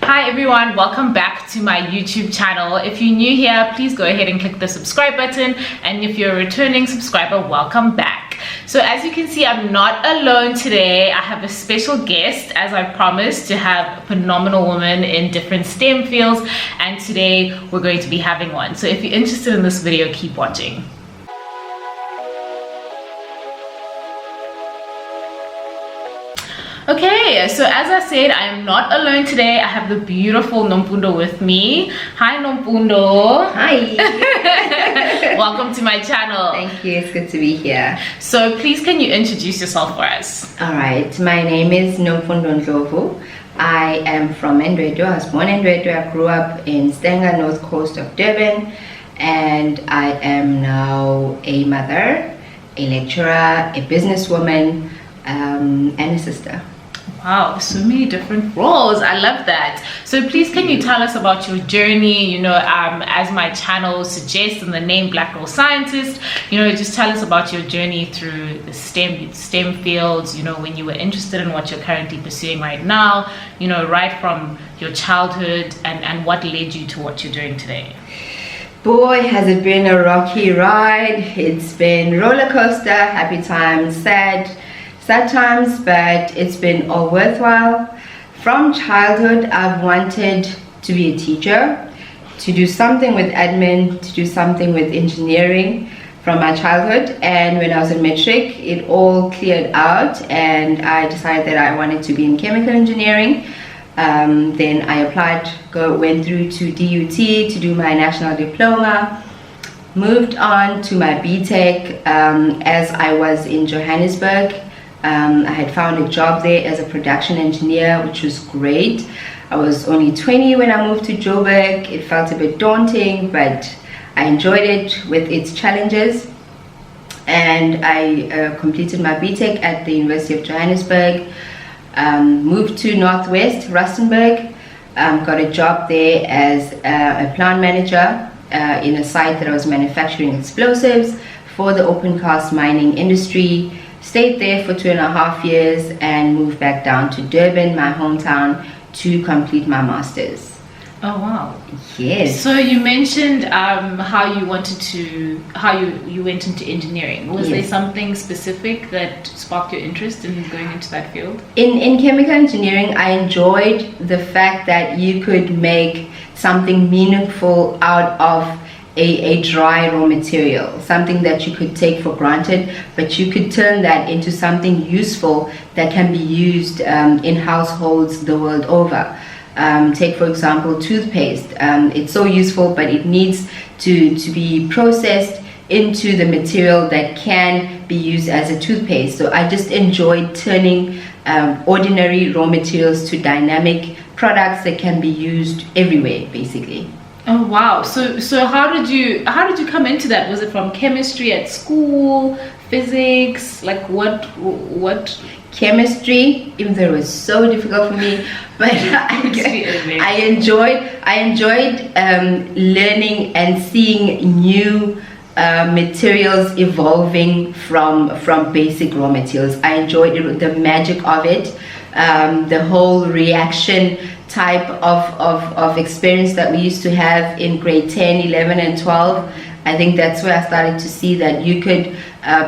Hi everyone, welcome back to my YouTube channel. If you're new here, please go ahead and click the subscribe button, and if you're a returning subscriber, welcome back. So as you can see, I'm not alone today. I have a special guest, as I promised, to have a phenomenal woman in different STEM fields, and today we're going to be having one. So if you're interested in this video, keep watching. Okay, so as I said, I am not alone today. I have the beautiful Nomfundo with me. Hi Nomfundo. Hi. Welcome to my channel. Thank you, it's good to be here. So please, can you introduce yourself for us? Alright, my name is Nomfundo. I am from Ndwedu. I was born in Ndwedu. I grew up in Stenga, north coast of Durban, and I am now a mother, a lecturer, a businesswoman, and a sister. Wow, so many different roles. I love that. So please, can you tell us about your journey? You know, as my channel suggests in the name BlackGirlScientist, you know, just tell us about your journey through the STEM fields, you know, when you were interested in what you're currently pursuing right now, you know, right from your childhood, and what led you to what you're doing today. Boy, has it been a rocky ride. It's been roller coaster, happy times, sad times, but it's been all worthwhile. From childhood, I've wanted to be a teacher, to do something with admin, to do something with engineering from my childhood. And when I was in matric, it all cleared out and I decided that I wanted to be in chemical engineering. Then I applied, went through to DUT to do my national diploma, moved on to my BTech as I was in Johannesburg. I had found a job there as a production engineer, which was great. I was only 20 when I moved to Joburg. It felt a bit daunting, but I enjoyed it with its challenges. And I completed my BTech at the University of Johannesburg, moved to Northwest, Rustenburg, got a job there as a plant manager in a site that I was manufacturing explosives for the open cast mining industry. Stayed there for 2.5 years and moved back down to Durban, my hometown, to complete my master's. Oh wow. Yes. So you mentioned how you went into engineering. Was there something specific that sparked your interest in going into that field? In chemical engineering, I enjoyed the fact that you could make something meaningful out of a dry raw material, something that you could take for granted, but you could turn that into something useful that can be used in households the world over. Take for example toothpaste. It's so useful, but it needs to be processed into the material that can be used as a toothpaste. So I just enjoyed turning ordinary raw materials to dynamic products that can be used everywhere, basically. Oh wow. So how did you come into that? Was it from chemistry at school, physics, like what? Chemistry, even though it was so difficult for me, but I enjoyed learning and seeing new materials evolving from basic raw materials. I enjoyed it, the magic of it, the whole reaction type of experience that we used to have in grade 10, 11 and 12. I think that's where I started to see that you could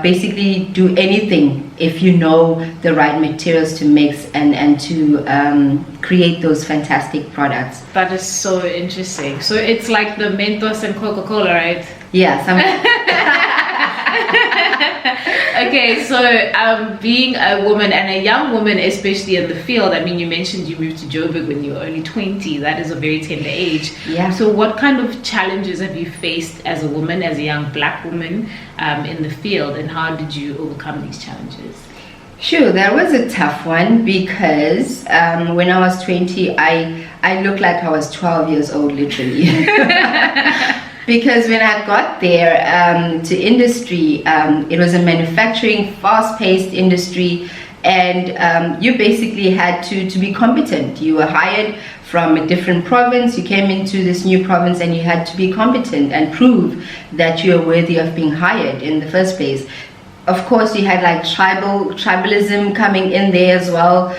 basically do anything if you know the right materials to mix and to create those fantastic products. That is so interesting. So it's like the Mentos and Coca-Cola, right? Yeah, Okay, so being a woman and a young woman, especially in the field, I mean, you mentioned you moved to Joburg when you were only 20. That is a very tender age. Yeah. So what kind of challenges have you faced as a woman, as a young black woman in the field, and how did you overcome these challenges? Sure, that was a tough one because when I was 20, I looked like I was 12 years old, literally. Because when I got there to industry, it was a manufacturing, fast-paced industry, and you basically had to be competent. You were hired from a different province, you came into this new province, and you had to be competent and prove that you are worthy of being hired in the first place. of course, you had like tribalism coming in there as well.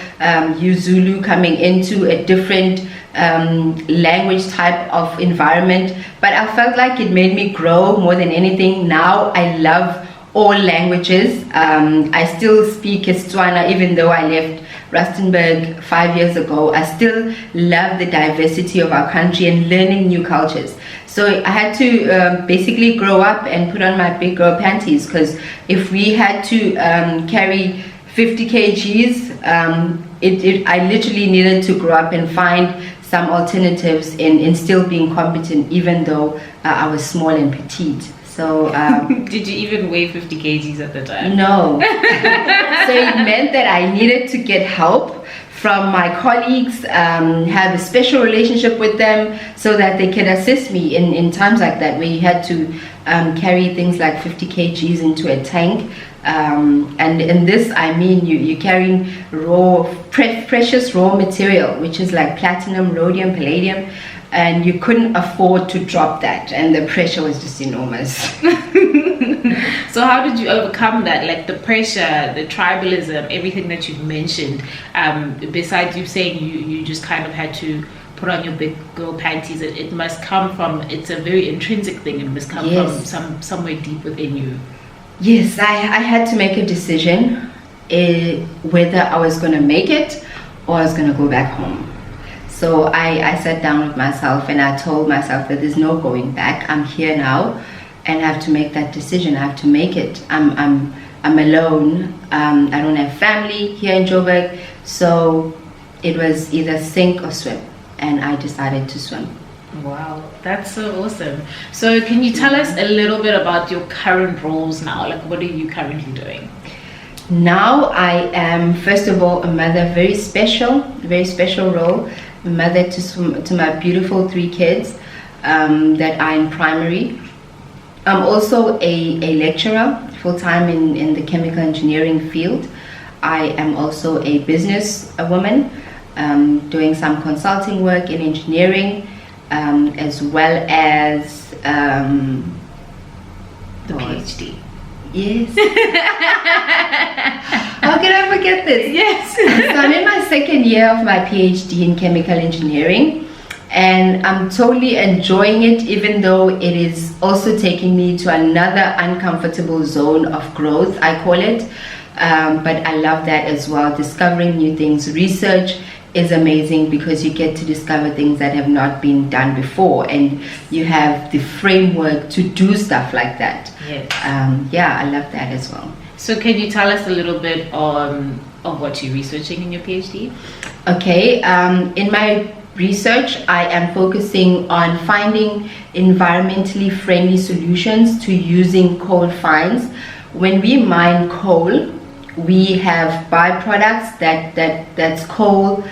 Zulu coming into a different language type of environment. But I felt like it made me grow more than anything. Now I love all languages. I still speak Setswana, even though I left Rustenburg 5 years ago. I still love the diversity of our country and learning new cultures. So I had to basically grow up and put on my big girl panties, because if we had to carry 50 kgs, I literally needed to grow up and find some alternatives in still being competent, even though I was small and petite. So did you even weigh 50 kgs at the time? No. So it meant that I needed to get help from my colleagues, have a special relationship with them so that they can assist me in times like that, where you had to carry things like 50 kgs into a tank. And in this, I mean, you're carrying precious raw material, which is like platinum, rhodium, palladium, and you couldn't afford to drop that, and the pressure was just enormous. So how did you overcome that, like the pressure, the tribalism, everything that you've mentioned? Besides you saying you just kind of had to put on your big girl panties, it must come from, it's a very intrinsic thing, it must come from somewhere deep within you. Yes, I had to make a decision whether I was going to make it or I was going to go back home. So I sat down with myself and I told myself that there's no going back. I'm here now and I have to make that decision. I have to make it. I'm alone. I don't have family here in Joburg. So it was either sink or swim, and I decided to swim. Wow, that's so awesome. So can you tell us a little bit about your current roles now? Like, what are you currently doing? Now I am, first of all, a mother, very special role. A mother to my beautiful 3 kids that are in primary. I'm also a lecturer, full-time in the chemical engineering field. I am also a business woman, doing some consulting work in engineering, as well as the PhD. Yes. How can I forget this? Yes. So I'm in my 2nd year of my PhD in chemical engineering, and I'm totally enjoying it, even though it is also taking me to another uncomfortable zone of growth, I call it. But I love that as well, discovering new things. Research is amazing because you get to discover things that have not been done before, and you have the framework to do stuff like that. Yes. Yeah, I love that as well. So can you tell us a little bit of what you're researching in your PhD? Okay, in my research, I am focusing on finding environmentally friendly solutions to using coal finds. When we mine coal, we have byproducts that's coal,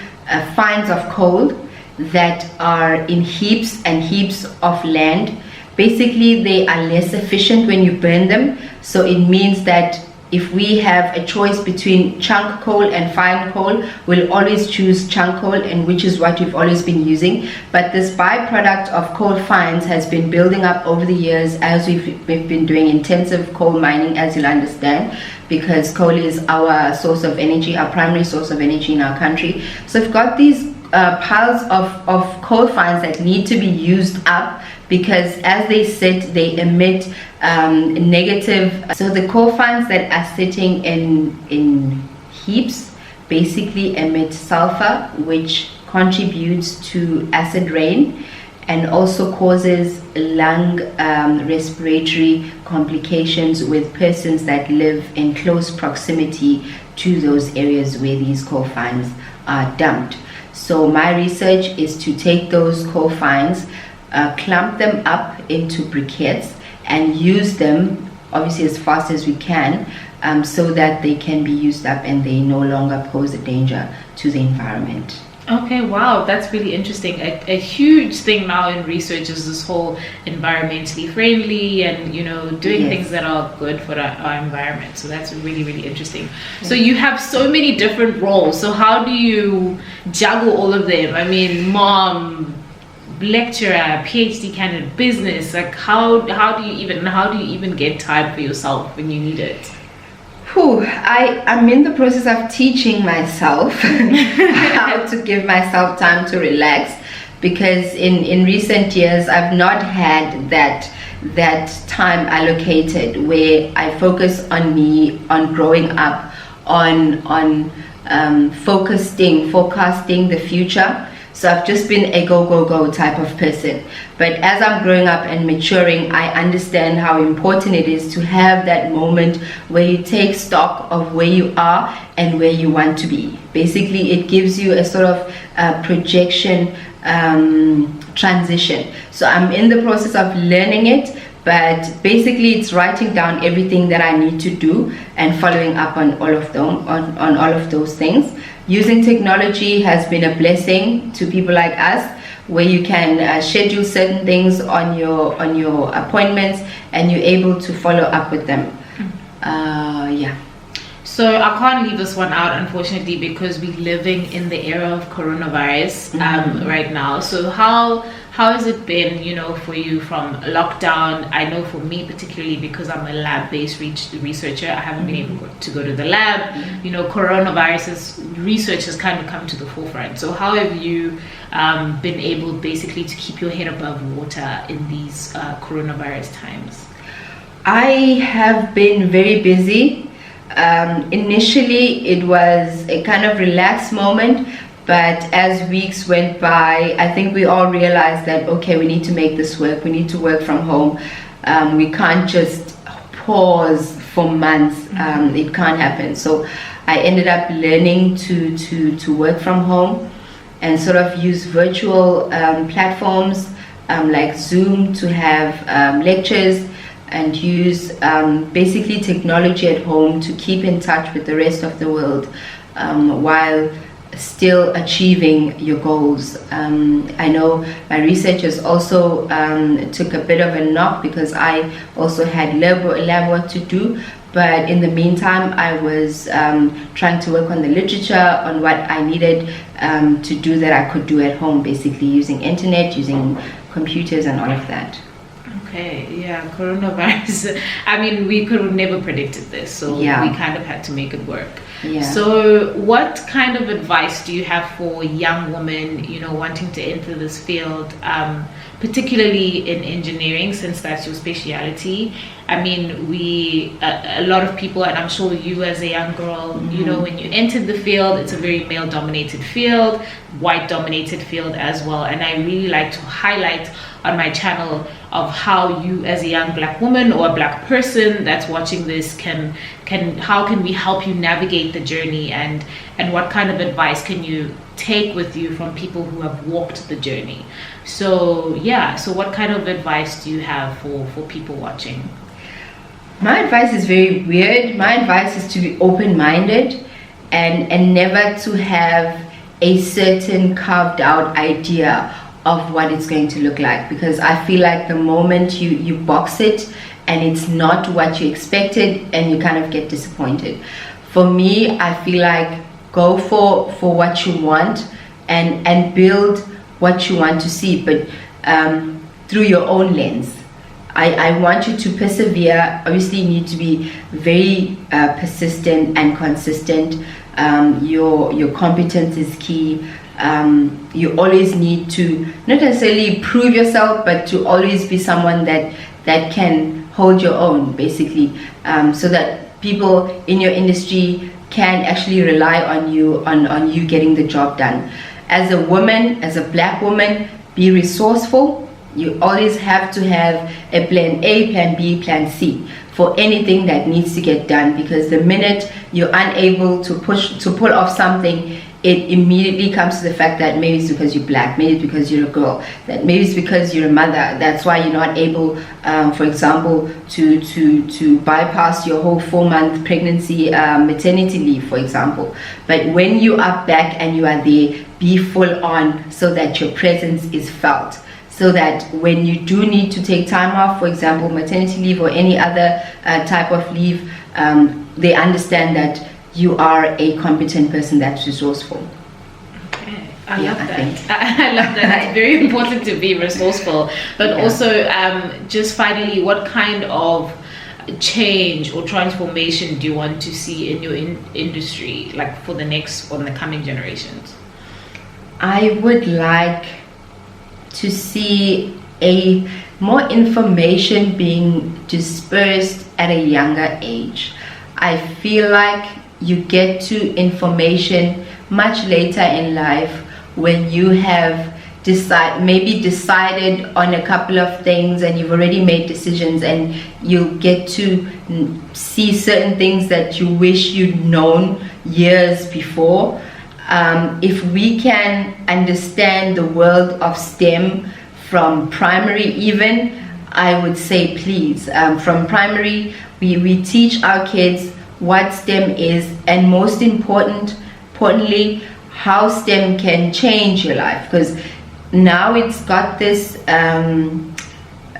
finds of coal that are in heaps and heaps of land. Basically, they are less efficient when you burn them. So it means that if we have a choice between chunk coal and fine coal, we'll always choose chunk coal, and which is what we've always been using. But this byproduct of coal fines has been building up over the years as we've been doing intensive coal mining, as you'll understand, because coal is our source of energy, our primary source of energy in our country. So we've got these piles of coal fines that need to be used up, because as they sit, they emit negative. So the coal fines that are sitting in heaps basically emit sulfur, which contributes to acid rain and also causes lung respiratory complications with persons that live in close proximity to those areas where these coal fines are dumped. So my research is to take those coal fines, clump them up into briquettes and use them obviously as fast as we can, so that they can be used up and they no longer pose a danger to the environment. Okay, wow, that's really interesting. A huge thing now in research is this whole environmentally friendly and, you know, doing things that are good for our environment. So that's really, really interesting. Yeah. So you have so many different roles. So how do you juggle all of them? I mean, mom, lecturer, PhD candidate, business. Like how do you even get time for yourself when you need it? I'm in the process of teaching myself how to give myself time to relax, because in recent years I've not had that time allocated where I focus on me, on growing up, on forecasting the future. So I've just been a go type of person. But as I'm growing up and maturing, I understand how important it is to have that moment where you take stock of where you are and where you want to be. Basically, it gives you a sort of projection transition. So I'm in the process of learning it, but basically it's writing down everything that I need to do and following up on all of them, on all of those things. Using technology has been a blessing to people like us, where you can schedule certain things on your appointments and you're able to follow up with them. Yeah. So I can't leave this one out, unfortunately, because we're living in the era of coronavirus right now. So how has it been, for you from lockdown? I know for me particularly, because I'm a lab-based researcher, I haven't been able to go to the lab. Coronavirus research has kind of come to the forefront. So how have you been able basically to keep your head above water in these coronavirus times? I have been very busy. Initially it was a kind of relaxed moment, but as weeks went by, I think we all realized that, okay, we need to make this work. We need to work from home. We can't just pause for months. It can't happen. So I ended up learning to work from home and sort of use virtual platforms like Zoom to have lectures, and use basically technology at home to keep in touch with the rest of the world while still achieving your goals. I know my researchers also took a bit of a knock because I also had lab work to do, but in the meantime I was trying to work on the literature, on what I needed to do that I could do at home, basically using internet, using computers and all of that. Okay, yeah, coronavirus. I mean, we could have never predicted this, so we kind of had to make it work. Yeah. So what kind of advice do you have for young women, wanting to enter this field, particularly in engineering, since that's your specialty? I mean, a lot of people, and I'm sure you as a young girl, when you entered the field, it's a very male-dominated field, white-dominated field as well. And I really like to highlight on my channel of how you as a young black woman or a black person that's watching this how can we help you navigate the journey, and what kind of advice can you take with you from people who have walked the journey? So what kind of advice do you have for people watching? My advice is very weird. My advice is to be open-minded and never to have a certain carved out idea of what it's going to look like, because I feel like the moment you box it and it's not what you expected, and you kind of get disappointed. For me, I feel like go for what you want and build what you want to see, but through your own lens. I want you to persevere. Obviously you need to be very persistent and consistent. Your competence is key. You always need to not necessarily prove yourself, but to always be someone that can hold your own, basically, so that people in your industry can actually rely on you getting the job done. As a woman, as a black woman, be resourceful. You always have to have a plan A, plan B, plan C for anything that needs to get done, because the minute you're unable to pull off something, it immediately comes to the fact that maybe it's because you're black, maybe it's because you're a girl, that maybe it's because you're a mother. That's why you're not able, for example, to bypass your whole 4-month pregnancy maternity leave, for example. But when you are back and you are there, be full on so that your presence is felt. So that when you do need to take time off, for example, maternity leave or any other type of leave, they understand that you are a competent person that's resourceful. Okay, I love that. I love that. It's very important to be resourceful, but also just finally, what kind of change or transformation do you want to see in your industry, like for the coming generations? I would like to see more information being dispersed at a younger age. I feel like you get to information much later in life when you have decided on a couple of things and you've already made decisions, and you get to see certain things that you wish you'd known years before. If we can understand the world of STEM from primary even, I would say please. From primary, we teach our kids what STEM is, and most importantly, how STEM can change your life, because now it's got this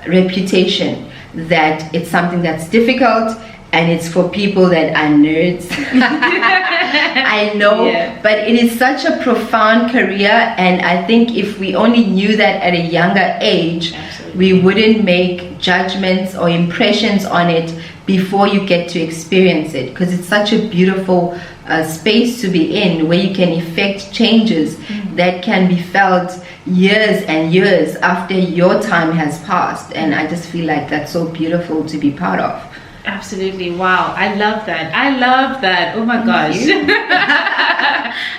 reputation that it's something that's difficult and it's for people that are nerds. I know, yeah. But it is such a profound career, and I think if we only knew that at a younger age, absolutely, we wouldn't make judgments or impressions on it before you get to experience it, because it's such a beautiful space to be in, where you can effect changes that can be felt years and years after your time has passed. And I just feel like that's so beautiful to be part of. Absolutely. Wow, I love that. Oh my gosh.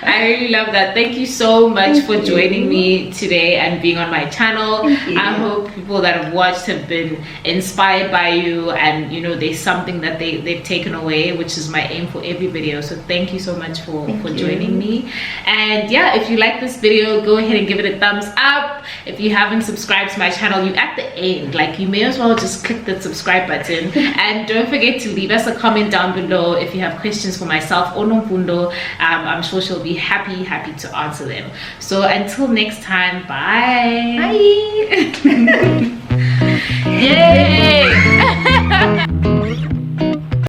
I really love that. Thank you so much for joining me today and being on my channel. I hope people that have watched have been inspired by you, and there's something that they've taken away, which is my aim for every video. So thank you so much for joining me. And yeah, if you like this video, go ahead and give it a thumbs up. If you haven't subscribed to my channel, you're at the end, like you may as well just click the subscribe button. And don't forget to leave us a comment down below if you have questions for myself or Nomfundo. I'm sure she'll be happy to answer them. So until next time, bye.